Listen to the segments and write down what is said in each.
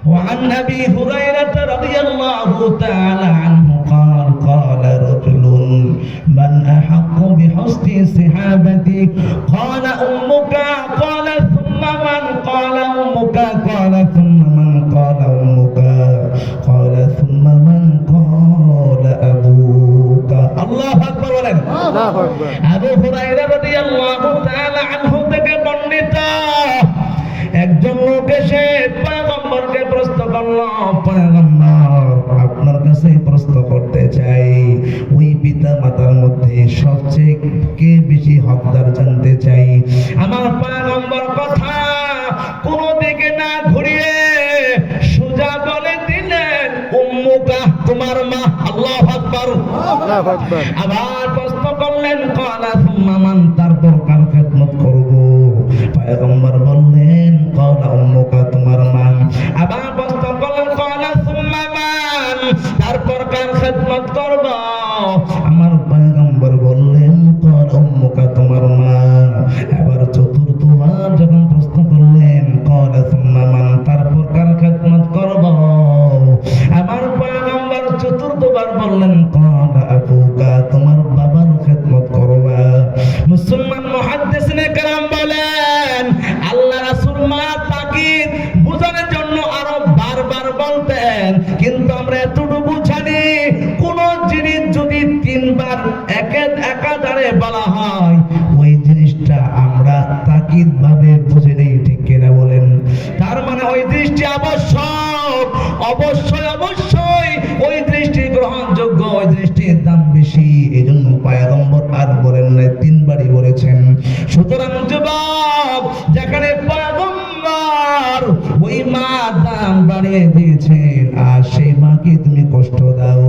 وعن أبي هريرة رضي الله تعالى عنه قال قال رجل من أحق بحسن صحابتي قال أمك قال ثم من قال أمك قال ثم من قال أمك قال ثم من قال أبوك الله أكبر ولن أبو هريرة رضي الله تعالى عنه থেকে বর্ণিত একজন লোক এসে পয়গম্বরকে প্রশ্ন করলো, পয়গম্বর আপনার কাছে প্রশ্ন করতে চাই, ওই পিতা মাতার মধ্যে সবচেয়ে কে বেশি হকদার জানতে চাই। আমার পয়গম্বর কথা কোনো দিকে না ঘুরিয়ে সোজা বলে দিলেন, উম্মুকা তোমার মা। আল্লাহু আকবার। আবার প্রশ্ন করলেন, ক্বালা সুম্মা মান, তারপর কার খেদমত করব? পয়গম্বর বললেন, ক্বালা উম্মুকা তোমার মা। আবার প্রশ্ন করলেন, ক্বালা সুম্মা মান, তারপর কার খেদমত করব? আমার পয়গম্বর বললেন, ক্বালা উম্মুকা তোমার মা। এবার চতুর্থবার যখন প্রশ্ন করলেন, ক্বালা সুম্মা মান, তারপর কার খেদমত করব? আমার পয়গম্বর চতুর্থবার বললেন, ক্বালা আবুকা তোমার বাবার খেদমত করবা। মুসলমান মুহাদ্দিসিনে কেরাম বলেন, আল্লাহ রাসূল মা তাকিদ বোঝানোর জন্য আরো বারবার বলতেন, কিন্তু আমরা এতটুকু জানি কোন জিনিস যদি তিনবার একাধারে বলা হয় ওই জিনিসটা আমরা তাকিদ ভাবে বুঝে নেই, ঠিক কিনা বলেন? তার মানে ওই দৃষ্টি আবশ্যক, অবশ্যই অবশ্যই ওই দৃষ্টি গ্রহণযোগ্য, ওই দৃষ্টির দাম বেশি। এই জন্য পয়গম্বর আর বলেন না, তিনবারই বলেছেন। সুতরাং যুবক, যেখানে পয়গম্বর ওই মা দাম বাড়িয়ে দিয়েছেন, আর সেই মাকে তুমি কষ্ট দাও,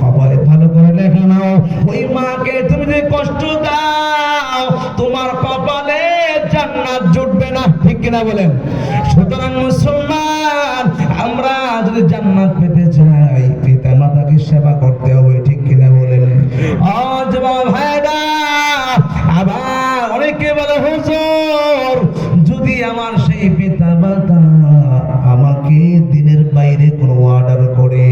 কপালে ভালো করে লেখা নাও, ওই মাকে তুমি যদি কষ্ট দাও তোমার কপালে জান্নাত জুটবে না, ঠিক কিনা বলেন? সুতরাং মুসলমান, আমরা যদি জান্নাত পেতে চাই পিতা মাতাকে সেবা করতে হবে, ঠিক কিনা বলেন? ও যুবক ভাইরা, আবার অনেকে বলে, হুজুর যদি আমার সেই পিতা মাতা আমাকে দিনের বাইরে কোনো অর্ডার করে,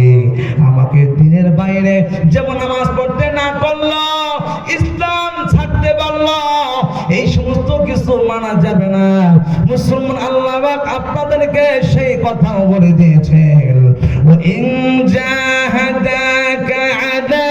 আমাকে দিনের বাইরে যেমন নামাজ পড়তে না করলো, ইসলাম ছাড়তে বললো, এই সমস্ত কিছু মানা যাবে না। মুসলমান আল্লাহ পাক আপনাদেরকে সেই কথাও বলে দিয়েছেন, ওয়া ইন জাহাদা